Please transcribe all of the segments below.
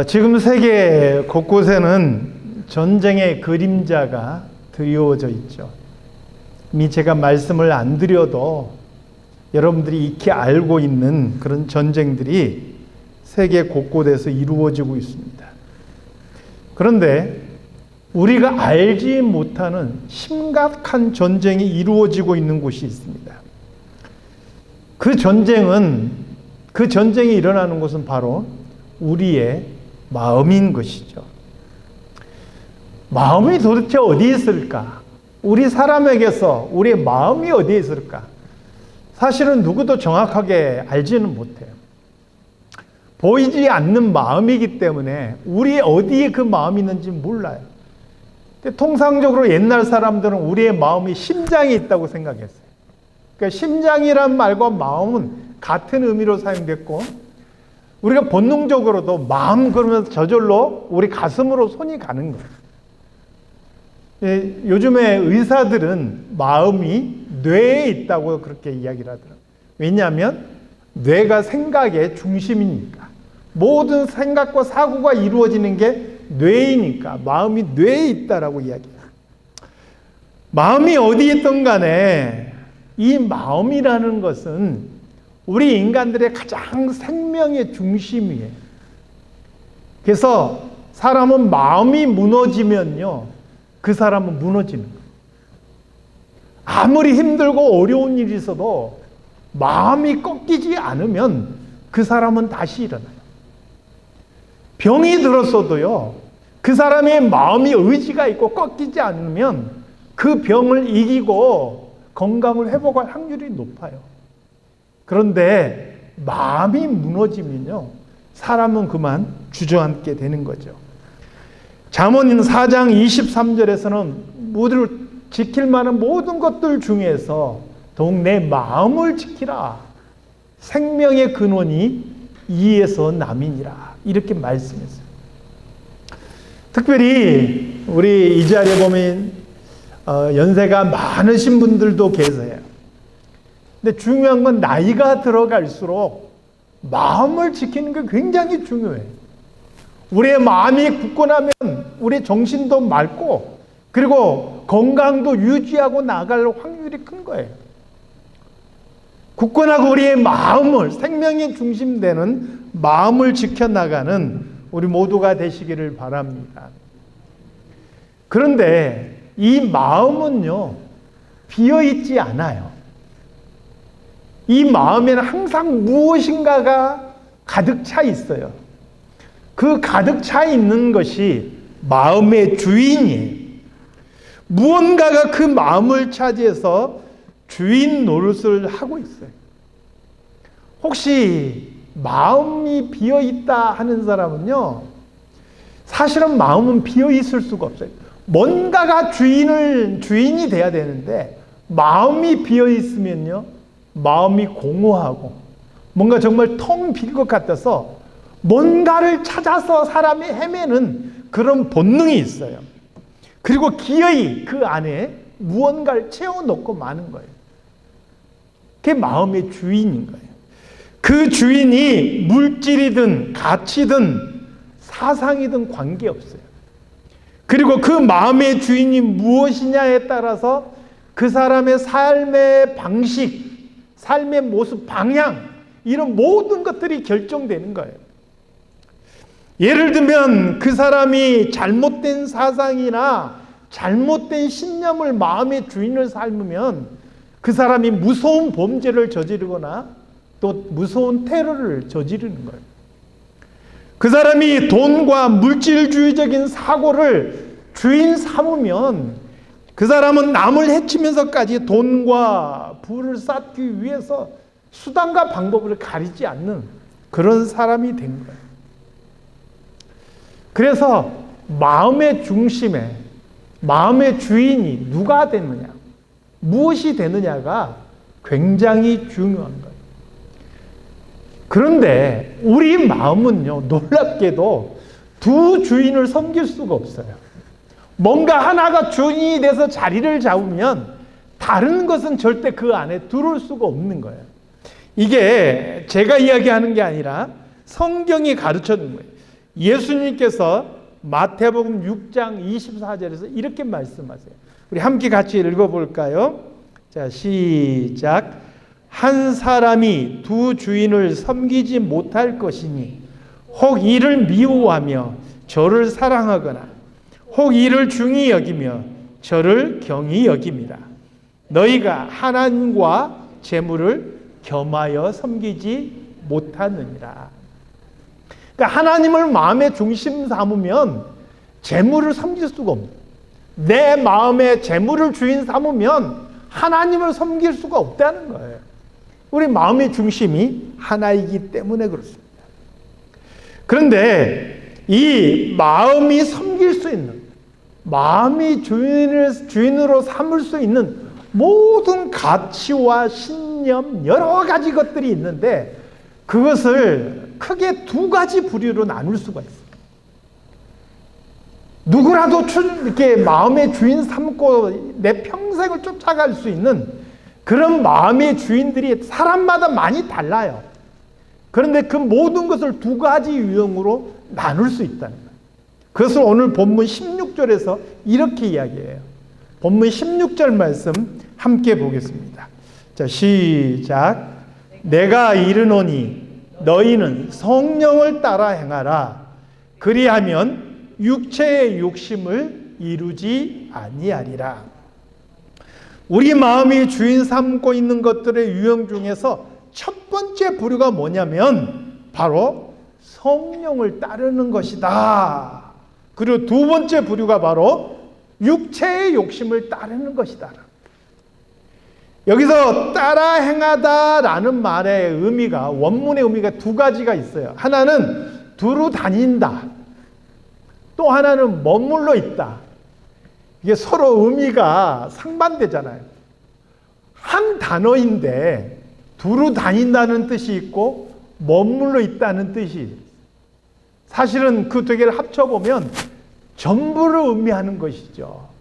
지금 세계 곳곳에는 전쟁의 그림자가 드리워져 있죠. 이미 제가 말씀을 안 드려도 여러분들이 익히 알고 있는 그런 전쟁들이 세계 곳곳에서 이루어지고 있습니다. 그런데 우리가 알지 못하는 심각한 전쟁이 이루어지고 있는 곳이 있습니다. 그 전쟁이 일어나는 곳은 바로 우리의 마음인 것이죠. 마음이 도대체 어디 있을까? 우리 사람에게서 우리의 마음이 어디에 있을까? 사실은 누구도 정확하게 알지는 못해요. 보이지 않는 마음이기 때문에 우리 어디에 그 마음이 있는지 몰라요. 근데 통상적으로 옛날 사람들은 우리의 마음이 심장에 있다고 생각했어요. 그러니까 심장이란 말과 마음은 같은 의미로 사용됐고, 우리가 본능적으로도 마음 그러면 저절로 우리 가슴으로 손이 가는 거예요. 요즘에 의사들은 마음이 뇌에 있다고 그렇게 이야기를 하더라고요. 왜냐하면 뇌가 생각의 중심이니까. 모든 생각과 사고가 이루어지는 게 뇌이니까 마음이 뇌에 있다라고 이야기해요. 마음이 어디에 있든 간에 이 마음이라는 것은 우리 인간들의 가장 생명의 중심이에요. 그래서 사람은 마음이 무너지면요, 그 사람은 무너지는 거예요. 아무리 힘들고 어려운 일이 있어도 마음이 꺾이지 않으면 그 사람은 다시 일어나요. 병이 들었어도요, 그 사람의 마음이 의지가 있고 꺾이지 않으면 그 병을 이기고 건강을 회복할 확률이 높아요. 그런데 마음이 무너지면요, 사람은 그만 주저앉게 되는 거죠. 잠언 4장 23절에서는 모두를 지킬 만한 모든 것들 중에서 더욱 내 마음을 지키라. 생명의 근원이 이에서 남이니라. 이렇게 말씀했어요. 특별히 우리 이 자리에 보면 연세가 많으신 분들도 계세요. 근데 중요한 건 나이가 들어갈수록 마음을 지키는 게 굉장히 중요해요. 우리의 마음이 굳건하면 우리 정신도 맑고, 그리고 건강도 유지하고 나갈 확률이 큰 거예요. 굳건하고 우리의 마음을, 생명의 중심되는 마음을 지켜나가는 우리 모두가 되시기를 바랍니다. 그런데 이 마음은요, 비어있지 않아요. 이 마음에는 항상 무엇인가가 가득 차 있어요. 그 가득 차 있는 것이 마음의 주인이에요. 무언가가 그 마음을 차지해서 주인 노릇을 하고 있어요. 혹시 마음이 비어있다 하는 사람은요, 사실은 마음은 비어있을 수가 없어요. 뭔가가 주인이 돼야 되는데, 마음이 비어있으면요, 마음이 공허하고 뭔가 정말 텅 빈 것 같아서 뭔가를 찾아서 사람이 헤매는 그런 본능이 있어요. 그리고 기어이 그 안에 무언가를 채워넣고 마는 거예요. 그게 마음의 주인인 거예요. 그 주인이 물질이든 가치든 사상이든 관계없어요. 그리고 그 마음의 주인이 무엇이냐에 따라서 그 사람의 삶의 방식, 삶의 모습, 방향, 이런 모든 것들이 결정되는 거예요. 예를 들면 그 사람이 잘못된 사상이나 잘못된 신념을 마음의 주인을 삶으면 그 사람이 무서운 범죄를 저지르거나 또 무서운 테러를 저지르는 거예요. 그 사람이 돈과 물질주의적인 사고를 주인 삼으면 그 사람은 남을 해치면서까지 돈과 부를 쌓기 위해서 수단과 방법을 가리지 않는 그런 사람이 된 거예요. 그래서 마음의 중심에, 마음의 주인이 누가 되느냐, 무엇이 되느냐가 굉장히 중요한 거예요. 그런데 우리 마음은요, 놀랍게도 두 주인을 섬길 수가 없어요. 뭔가 하나가 주인이 돼서 자리를 잡으면 다른 것은 절대 그 안에 들어올 수가 없는 거예요. 이게 제가 이야기하는 게 아니라 성경이 가르쳐 주는 거예요. 예수님께서 마태복음 6장 24절에서 이렇게 말씀하세요. 우리 함께 같이 읽어볼까요? 자, 시작. 한 사람이 두 주인을 섬기지 못할 것이니 혹 이를 미워하며 저를 사랑하거나 혹 이를 중히 여기며 저를 경히 여김이라. 너희가 하나님과 재물을 겸하여 섬기지 못하느니라. 그러니까 하나님을 마음의 중심 삼으면 재물을 섬길 수가 없는, 내 마음의 재물을 주인 삼으면 하나님을 섬길 수가 없다는 거예요. 우리 마음의 중심이 하나이기 때문에 그렇습니다. 그런데 이 마음이 섬길 수 있는, 마음이 주인으로 삼을 수 있는 모든 가치와 신념 여러 가지 것들이 있는데 그것을 크게 두 가지 부류로 나눌 수가 있어요. 누구라도 이렇게 마음의 주인 삼고 내 평생을 쫓아갈 수 있는 그런 마음의 주인들이 사람마다 많이 달라요. 그런데 그 모든 것을 두 가지 유형으로 나눌 수 있다는 거예요. 그것을 오늘 본문 16절에서 이렇게 이야기해요. 본문 16절 말씀 함께 보겠습니다. 자, 시작. 내가 이르노니 너희는 성령을 따라 행하라. 그리하면 육체의 욕심을 이루지 아니하리라. 우리 마음이 주인 삼고 있는 것들의 유형 중에서 첫 번째 부류가 뭐냐면 바로 성령을 따르는 것이다. 그리고 두 번째 부류가 바로 육체의 욕심을 따르는 것이다. 여기서 따라 행하다라는 말의 의미가, 원문의 의미가 두 가지가 있어요. 하나는 두루 다닌다. 또 하나는 머물러 있다. 이게 서로 의미가 상반되잖아요. 한 단어인데 두루 다닌다는 뜻이 있고 머물러 있다는 뜻이 있어요. 사실은 그 두 개를 합쳐보면 전부를 의미하는 것이죠.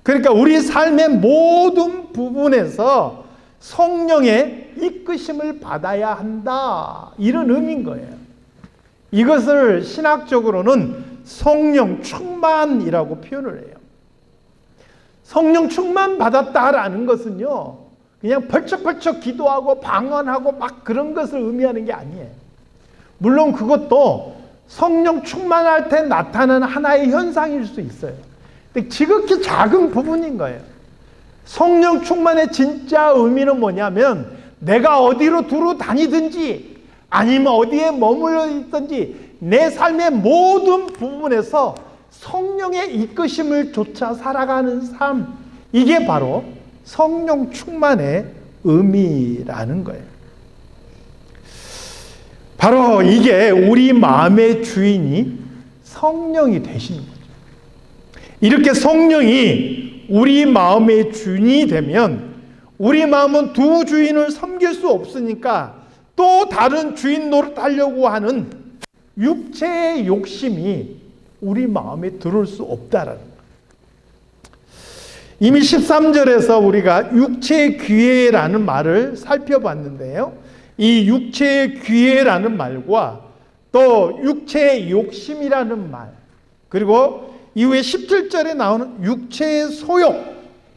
그러니까 우리 삶의 모든 부분에서 성령의 이끄심을 받아야 한다. 이런 의미인 거예요. 이것을 신학적으로는 성령 충만이라고 표현을 해요. 성령 충만 받았다라는 것은요, 그냥 벌쩍벌쩍 기도하고 방언하고 막 그런 것을 의미하는 게 아니에요. 물론 그것도 성령 충만할 때 나타나는 하나의 현상일 수 있어요. 근데 지극히 작은 부분인 거예요. 성령 충만의 진짜 의미는 뭐냐면 내가 어디로 두루 다니든지 아니면 어디에 머물러 있든지 내 삶의 모든 부분에서 성령의 이끄심을 쫓아 살아가는 삶, 이게 바로 성령 충만의 의미라는 거예요. 바로 이게 우리 마음의 주인이 성령이 되시는 거죠. 이렇게 성령이 우리 마음의 주인이 되면 우리 마음은 두 주인을 섬길 수 없으니까 또 다른 주인 노릇하려고 하는 육체의 욕심이 우리 마음에 들어올 수 없다라는 거예요. 이미 13절에서 우리가 육체의 귀해라는 말을 살펴봤는데요. 이 육체의 귀해라는 말과 또 육체의 욕심이라는 말, 그리고 이후에 17절에 나오는 육체의 소욕,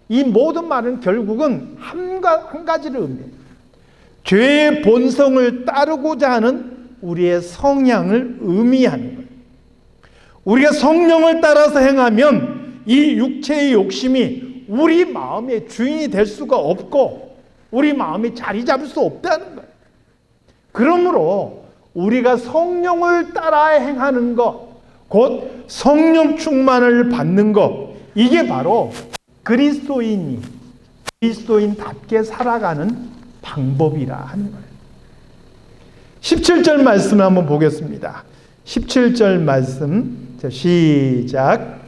이 모든 말은 결국은 한 가지를 의미해요. 죄의 본성을 따르고자 하는 우리의 성향을 의미하는 거예요. 우리가 성령을 따라서 행하면 이 육체의 욕심이 우리 마음의 주인이 될 수가 없고 우리 마음에 자리 잡을 수 없다는 거예요. 그러므로 우리가 성령을 따라 행하는 것, 곧 성령 충만을 받는 것, 이게 바로 그리스도인답게 살아가는 방법이라 하는 거예요. 17절 말씀을 한번 보겠습니다. 17절 말씀, 시작.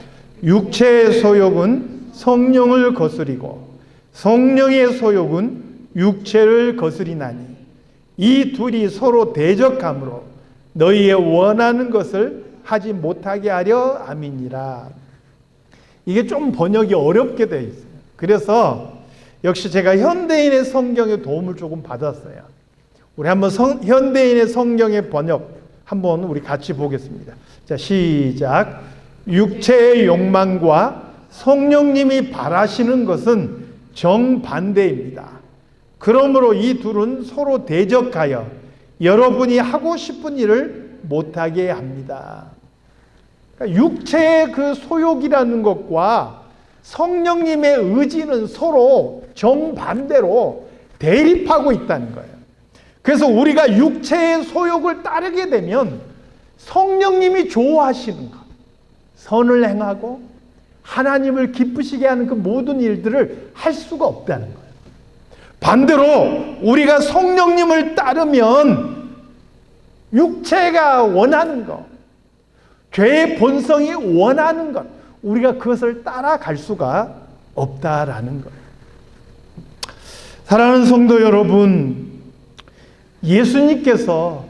육체의 소욕은 성령을 거스리고 성령의 소욕은 육체를 거스리나니 이 둘이 서로 대적함으로 너희의 원하는 것을 하지 못하게 하려 함이니라. 이게 좀 번역이 어렵게 되어 있어요. 그래서 역시 제가 현대인의 성경의 도움을 조금 받았어요. 우리 한번 현대인의 성경의 번역 한번 우리 같이 보겠습니다. 자, 시작. 육체의 욕망과 성령님이 바라시는 것은 정반대입니다. 그러므로 이 둘은 서로 대적하여 여러분이 하고 싶은 일을 못하게 합니다. 그러니까 육체의 그 소욕이라는 것과 성령님의 의지는 서로 정반대로 대립하고 있다는 거예요. 그래서 우리가 육체의 소욕을 따르게 되면 성령님이 좋아하시는 것, 선을 행하고 하나님을 기쁘시게 하는 그 모든 일들을 할 수가 없다는 거예요. 반대로 우리가 성령님을 따르면 육체가 원하는 것, 죄의 본성이 원하는 것, 우리가 그것을 따라갈 수가 없다라는 거예요. 사랑하는 성도 여러분, 예수님께서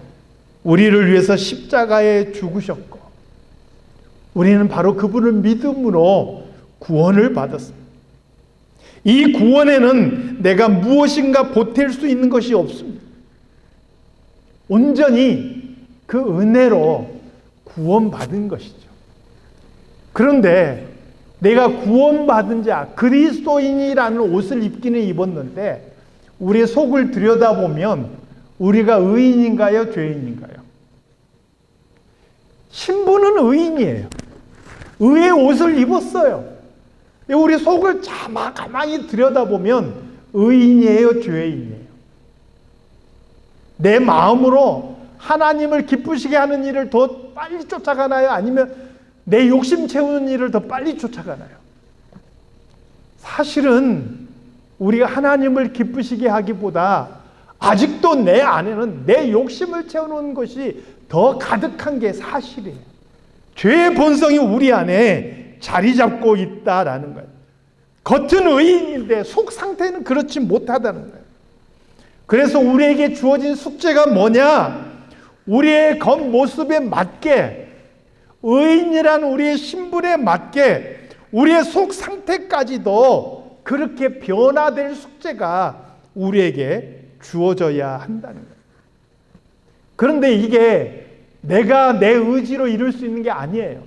우리를 위해서 십자가에 죽으셨고 우리는 바로 그분을 믿음으로 구원을 받았습니다. 이 구원에는 내가 무엇인가 보탤 수 있는 것이 없습니다. 온전히 그 은혜로 구원받은 것이죠. 그런데 내가 구원받은 자, 그리스도인이라는 옷을 입기는 입었는데 우리의 속을 들여다보면 우리가 의인인가요? 죄인인가요? 신부는 의인이에요. 의의 옷을 입었어요. 우리 속을 가만히 들여다보면 의인이에요? 죄인이에요? 내 마음으로 하나님을 기쁘시게 하는 일을 더 빨리 쫓아가나요? 아니면 내 욕심 채우는 일을 더 빨리 쫓아가나요? 사실은 우리가 하나님을 기쁘시게 하기보다 아직도 내 안에는 내 욕심을 채우는 것이 더 가득한 게 사실이에요. 죄의 본성이 우리 안에 자리 잡고 있다라는 거예요. 겉은 의인인데 속 상태는 그렇지 못하다는 거예요. 그래서 우리에게 주어진 숙제가 뭐냐? 우리의 겉모습에 맞게, 의인이라는 우리의 신분에 맞게 우리의 속 상태까지도 그렇게 변화될 숙제가 우리에게 주어져야 한다는 거예요. 그런데 이게 내가 내 의지로 이룰 수 있는 게 아니에요.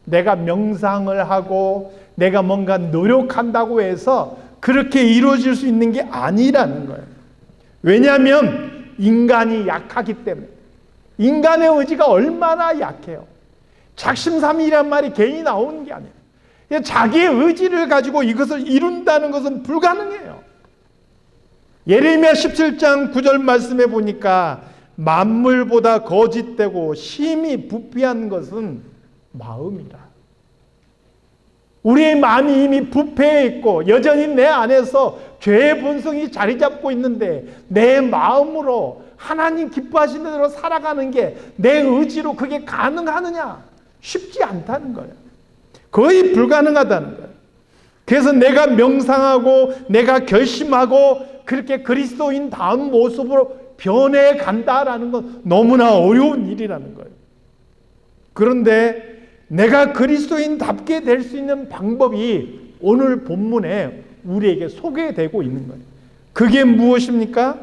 내가 명상을 하고 내가 뭔가 노력한다고 해서 그렇게 이루어질 수 있는 게 아니라는 거예요. 왜냐하면 인간이 약하기 때문에. 인간의 의지가 얼마나 약해요. 작심삼일이란 말이 괜히 나오는 게 아니에요. 자기의 의지를 가지고 이것을 이룬다는 것은 불가능해요. 예레미야 17장 9절 말씀에 보니까 만물보다 거짓되고 심히 부패한 것은 마음이라. 우리의 마음이 이미 부패해 있고 여전히 내 안에서 죄의 본성이 자리 잡고 있는데 내 마음으로 하나님 기뻐하시는 대로 살아가는 게 내 의지로 그게 가능하느냐? 쉽지 않다는 거예요. 거의 불가능하다는 거예요. 그래서 내가 명상하고 내가 결심하고 그렇게 그리스도인 다운 모습으로 변해 간다라는 건 너무나 어려운 일이라는 거예요. 그런데 내가 그리스도인답게 될 수 있는 방법이 오늘 본문에 우리에게 소개되고 있는 거예요. 그게 무엇입니까?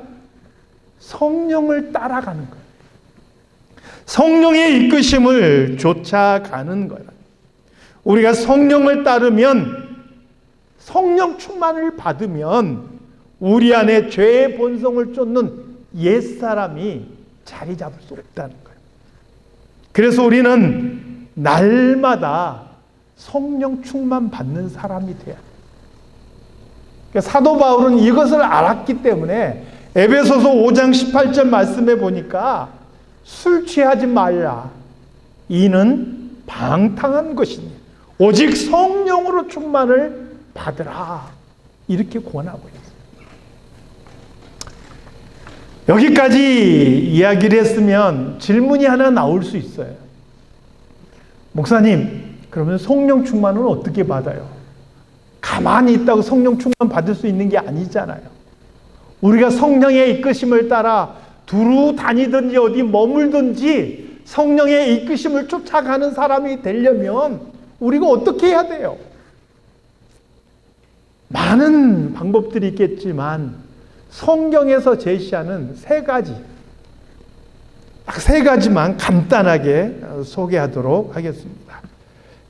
성령을 따라가는 거예요. 성령의 이끄심을 쫓아가는 거예요. 우리가 성령을 따르면, 성령 충만을 받으면 우리 안에 죄의 본성을 쫓는 옛사람이 자리 잡을 수 없다는 거예요. 그래서 우리는 날마다 성령 충만 받는 사람이 돼야 돼요. 그러니까 사도 바울은 이것을 알았기 때문에 에베소서 5장 18절 말씀에 보니까 술 취하지 말라. 이는 방탕한 것이니 오직 성령으로 충만을 받으라. 이렇게 권하고 있어요. 여기까지 이야기를 했으면 질문이 하나 나올 수 있어요. 목사님, 그러면 성령 충만은 어떻게 받아요? 가만히 있다고 성령 충만 받을 수 있는 게 아니잖아요. 우리가 성령의 이끄심을 따라 두루 다니든지 어디 머물든지 성령의 이끄심을 쫓아가는 사람이 되려면 우리가 어떻게 해야 돼요? 많은 방법들이 있겠지만 성경에서 제시하는 세 가지, 딱 딱 세 가지만 간단하게 소개하도록 하겠습니다.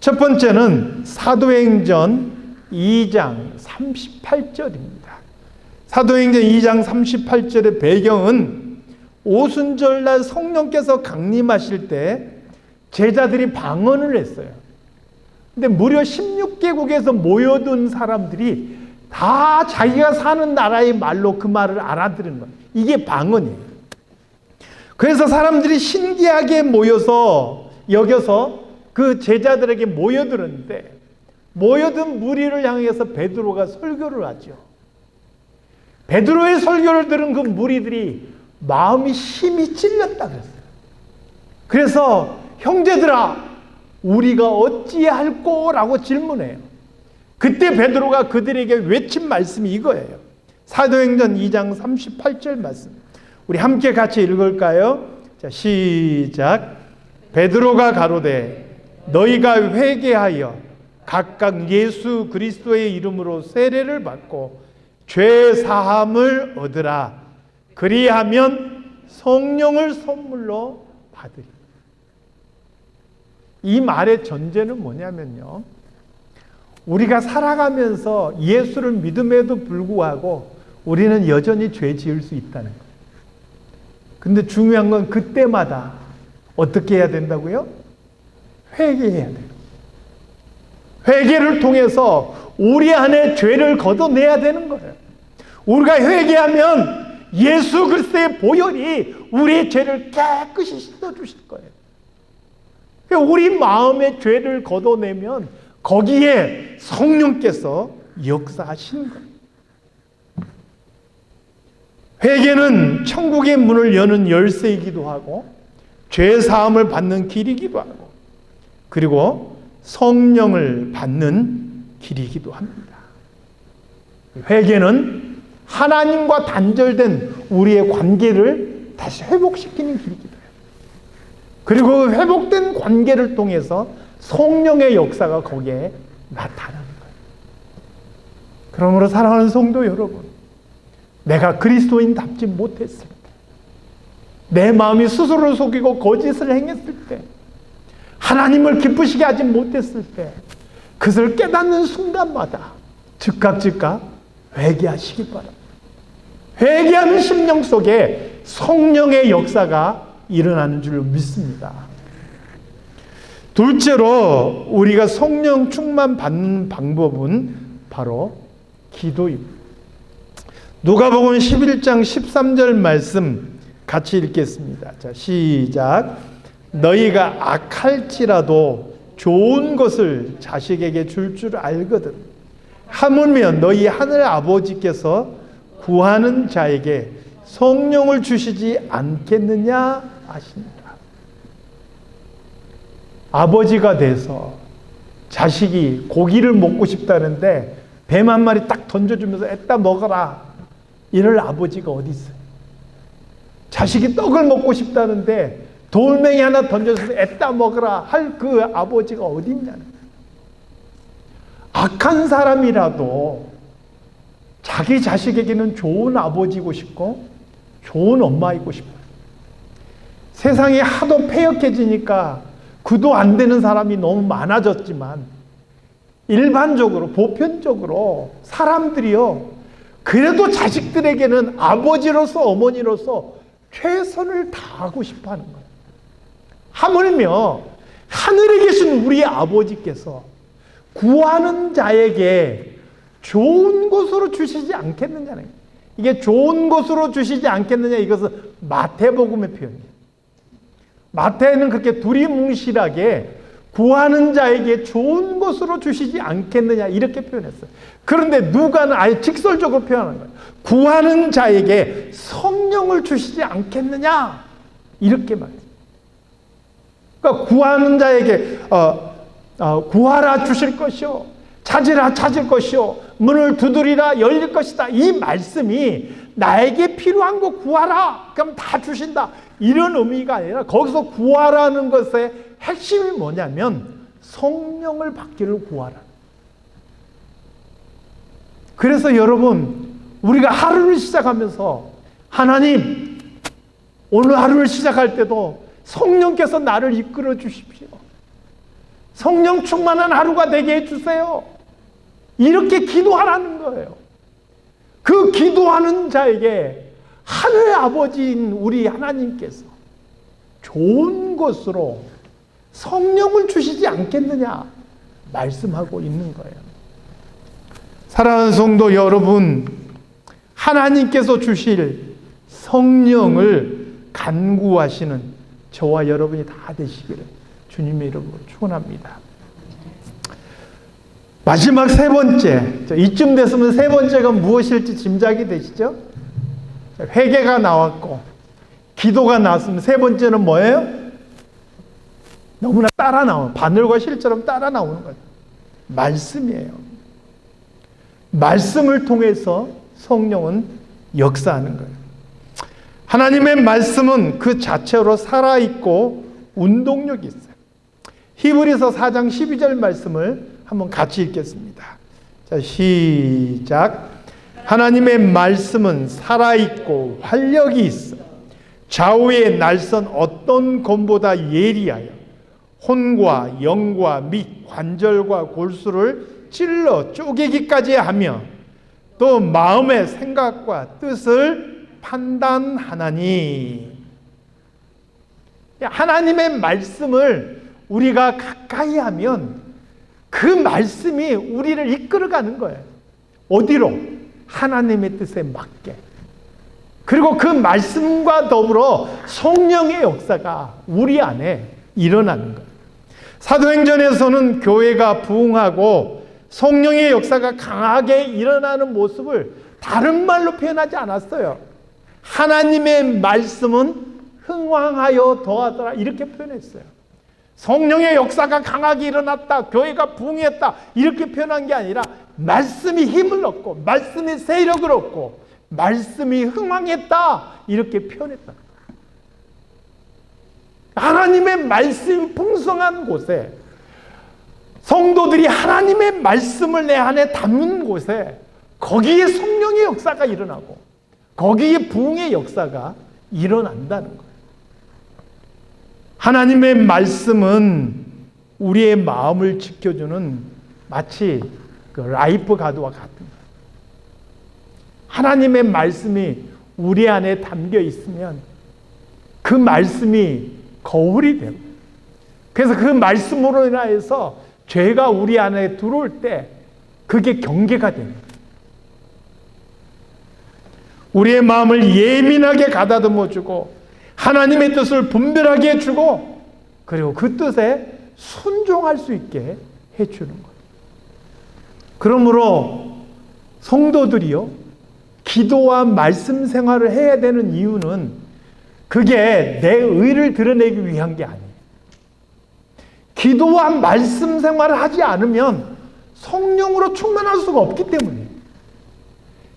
첫 번째는 사도행전 2장 38절입니다. 사도행전 2장 38절의 배경은 오순절날 성령께서 강림하실 때 제자들이 방언을 했어요. 근데 무려 16개국에서 모여든 사람들이 다 자기가 사는 나라의 말로 그 말을 알아들은 거예요. 이게 방언이에요. 그래서 사람들이 신기하게 여겨서 그 제자들에게 모여들었는데, 모여든 무리를 향해서 베드로가 설교를 하죠. 베드로의 설교를 들은 그 무리들이 마음이 심히 찔렸다 그랬어요. 그래서 형제들아, 우리가 어찌할꼬? 라고 질문해요. 그때 베드로가 그들에게 외친 말씀이 이거예요. 사도행전 2장 38절 말씀. 우리 함께 같이 읽을까요? 자, 시작. 베드로가 가로되 너희가 회개하여 각각 예수 그리스도의 이름으로 세례를 받고 죄 사함을 얻으라. 그리하면 성령을 선물로 받으리. 이 말의 전제는 뭐냐면요, 우리가 살아가면서 예수를 믿음에도 불구하고 우리는 여전히 죄 지을 수 있다는 거예요. 근데 중요한 건 그때마다 어떻게 해야 된다고요? 회개해야 돼요. 회개를 통해서 우리 안에 죄를 걷어내야 되는 거예요. 우리가 회개하면 예수 그리스도의 보혈이 우리의 죄를 깨끗이 씻어주실 거예요. 우리 마음의 죄를 걷어내면 거기에 성령께서 역사하시는 거예요. 회개는 천국의 문을 여는 열쇠이기도 하고 죄 사함을 받는 길이기도 하고 그리고 성령을 받는 길이기도 합니다. 회개는 하나님과 단절된 우리의 관계를 다시 회복시키는 길이기도 해요. 그리고 회복된 관계를 통해서 성령의 역사가 거기에 나타나는 거예요. 그러므로 사랑하는 성도 여러분, 내가 그리스도인답지 못했을 때, 내 마음이 스스로를 속이고 거짓을 행했을 때, 하나님을 기쁘시게 하지 못했을 때, 그것을 깨닫는 순간마다 즉각 회개하시기 바랍니다. 회개하는 심령 속에 성령의 역사가 일어나는 줄 믿습니다. 둘째로 우리가 성령 충만 받는 방법은 바로 기도입니다. 누가복음 11장 13절 말씀 같이 읽겠습니다. 자, 시작. 너희가 악할지라도 좋은 것을 자식에게 줄 줄 알거든. 하물며 너희 하늘 아버지께서 구하는 자에게 성령을 주시지 않겠느냐 하십니다. 아버지가 돼서 자식이 고기를 먹고 싶다는데 뱀 한 마리 딱 던져주면서 애따 먹어라, 이럴 아버지가 어디 있어요? 자식이 떡을 먹고 싶다는데 돌멩이 하나 던져서 애따 먹어라 할 그 아버지가 어디 있냐는 거예요. 악한 사람이라도 자기 자식에게는 좋은 아버지이고 싶고 좋은 엄마이고 싶어요. 세상이 하도 폐역해지니까 그도 안 되는 사람이 너무 많아졌지만 일반적으로 보편적으로 사람들이요, 그래도 자식들에게는 아버지로서 어머니로서 최선을 다하고 싶어 하는 거예요. 하물며 하늘에 계신 우리 아버지께서 구하는 자에게 좋은 곳으로 주시지 않겠느냐는 거예요. 이게 좋은 곳으로 주시지 않겠느냐, 이것은 마태복음의 표현이에요. 마태는 그렇게 두리뭉실하게 구하는 자에게 좋은 것으로 주시지 않겠느냐 이렇게 표현했어요. 그런데 누가는 아예 직설적으로 표현하는 거예요. 구하는 자에게 성령을 주시지 않겠느냐 이렇게 말해요. 그러니까 구하는 자에게 구하라 주실 것이요, 찾으라 찾을 것이요, 문을 두드리라 열릴 것이다. 이 말씀이 나에게 필요한 거 구하라 그럼 다 주신다 이런 의미가 아니라, 거기서 구하라는 것의 핵심이 뭐냐면 성령을 받기를 구하라. 그래서 여러분, 우리가 하루를 시작하면서 하나님, 오늘 하루를 시작할 때도 성령께서 나를 이끌어 주십시오. 성령 충만한 하루가 되게 해주세요. 이렇게 기도하라는 거예요. 그 기도하는 자에게 하늘 아버지인 우리 하나님께서 좋은 것으로 성령을 주시지 않겠느냐 말씀하고 있는 거예요. 사랑하는 성도 여러분, 하나님께서 주실 성령을 간구하시는 저와 여러분이 다 되시기를 주님의 이름으로 축원합니다. 마지막 세 번째, 이쯤 됐으면 세 번째가 무엇일지 짐작이 되시죠? 회개가 나왔고 기도가 나왔으면 세 번째는 뭐예요? 너무나 따라 나오는, 바늘과 실처럼 따라 나오는 거예요. 말씀이에요. 말씀을 통해서 성령은 역사하는 거예요. 하나님의 말씀은 그 자체로 살아있고 운동력이 있어요. 히브리서 4장 12절 말씀을 한번 같이 읽겠습니다. 자, 시작. 하나님의 말씀은 살아있고 활력이 있어 좌우의 날선 어떤 검보다 예리하여 혼과 영과 및 관절과 골수를 찔러 쪼개기까지 하며 또 마음의 생각과 뜻을 판단하나니. 하나님의 말씀을 우리가 가까이 하면 그 말씀이 우리를 이끌어가는 거예요. 어디로? 하나님의 뜻에 맞게. 그리고 그 말씀과 더불어 성령의 역사가 우리 안에 일어나는 거예요. 사도행전에서는 교회가 부흥하고 성령의 역사가 강하게 일어나는 모습을 다른 말로 표현하지 않았어요. 하나님의 말씀은 흥왕하여 더하더라 이렇게 표현했어요. 성령의 역사가 강하게 일어났다, 교회가 부흥했다 이렇게 표현한 게 아니라 말씀이 힘을 얻고 말씀이 세력을 얻고 말씀이 흥왕했다 이렇게 표현했다. 하나님의 말씀이 풍성한 곳에, 성도들이 하나님의 말씀을 내 안에 담는 곳에 거기에 성령의 역사가 일어나고 거기에 부흥의 역사가 일어난다는 거예요. 하나님의 말씀은 우리의 마음을 지켜주는 마치 그 라이프 가드와 같은 거예요. 하나님의 말씀이 우리 안에 담겨 있으면 그 말씀이 거울이 되고, 그래서 그 말씀으로 인하여서 죄가 우리 안에 들어올 때 그게 경계가 됩니다. 우리의 마음을 예민하게 가다듬어주고 하나님의 뜻을 분별하게 해주고 그리고 그 뜻에 순종할 수 있게 해주는 거예요. 그러므로 성도들이요, 기도와 말씀 생활을 해야 되는 이유는 그게 내 의를 드러내기 위한 게 아니에요. 기도와 말씀 생활을 하지 않으면 성령으로 충만할 수가 없기 때문이에요.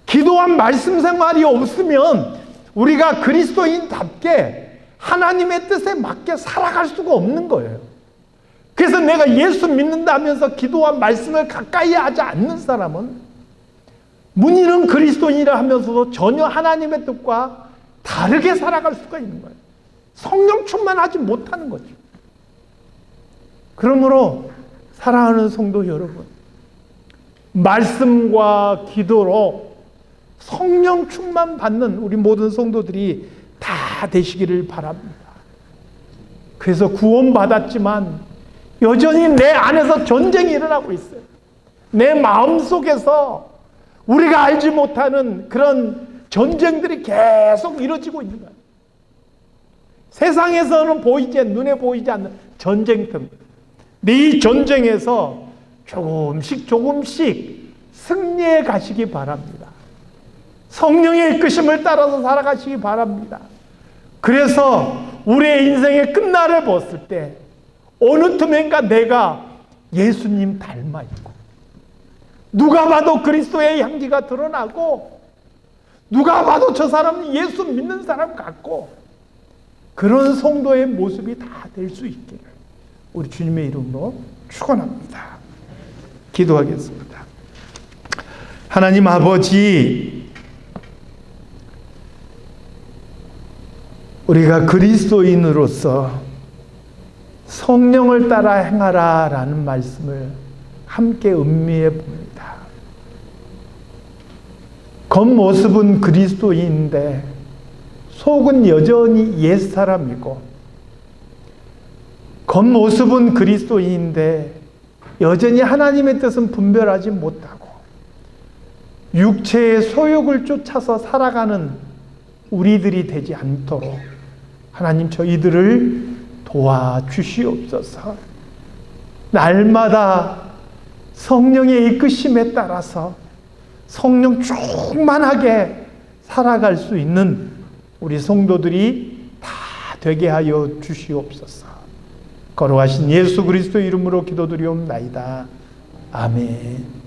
기도와 말씀 생활이 없으면 우리가 그리스도인답게 하나님의 뜻에 맞게 살아갈 수가 없는 거예요. 그래서 내가 예수 믿는다 하면서 기도와 말씀을 가까이 하지 않는 사람은 문의는 그리스도인이라 하면서도 전혀 하나님의 뜻과 다르게 살아갈 수가 있는 거예요. 성령 충만하지 못하는 거죠. 그러므로 사랑하는 성도 여러분, 말씀과 기도로 성령 충만 받는 우리 모든 성도들이 다 되시기를 바랍니다. 그래서 구원받았지만 여전히 내 안에서 전쟁이 일어나고 있어요. 내 마음속에서 우리가 알지 못하는 그런 전쟁들이 계속 이루어지고 있는 거예요. 세상에서는 눈에 보이지 않는 전쟁터입니다. 이 전쟁에서 조금씩 승리해 가시기 바랍니다. 성령의 이끄심을 따라서 살아가시기 바랍니다. 그래서 우리의 인생의 끝날을 봤을 때 어느 틈엔가 내가 예수님 닮아 있고 누가 봐도 그리스도의 향기가 드러나고 누가 봐도 저 사람은 예수 믿는 사람 같고 그런 성도의 모습이 다 될 수 있기를 우리 주님의 이름으로 축원합니다. 기도하겠습니다. 하나님 아버지, 우리가 그리스도인으로서 성령을 따라 행하라 라는 말씀을 함께 음미해 봅니다. 겉모습은 그리스도인인데 속은 여전히 옛사람이고, 겉모습은 그리스도인인데 여전히 하나님의 뜻은 분별하지 못하고 육체의 소욕을 쫓아서 살아가는 우리들이 되지 않도록 하나님 저희들을 도와주시옵소서. 날마다 성령의 이끄심에 따라서 성령 충만하게 살아갈 수 있는 우리 성도들이 다 되게 하여 주시옵소서. 거룩하신 예수 그리스도 이름으로 기도드리옵나이다. 아멘.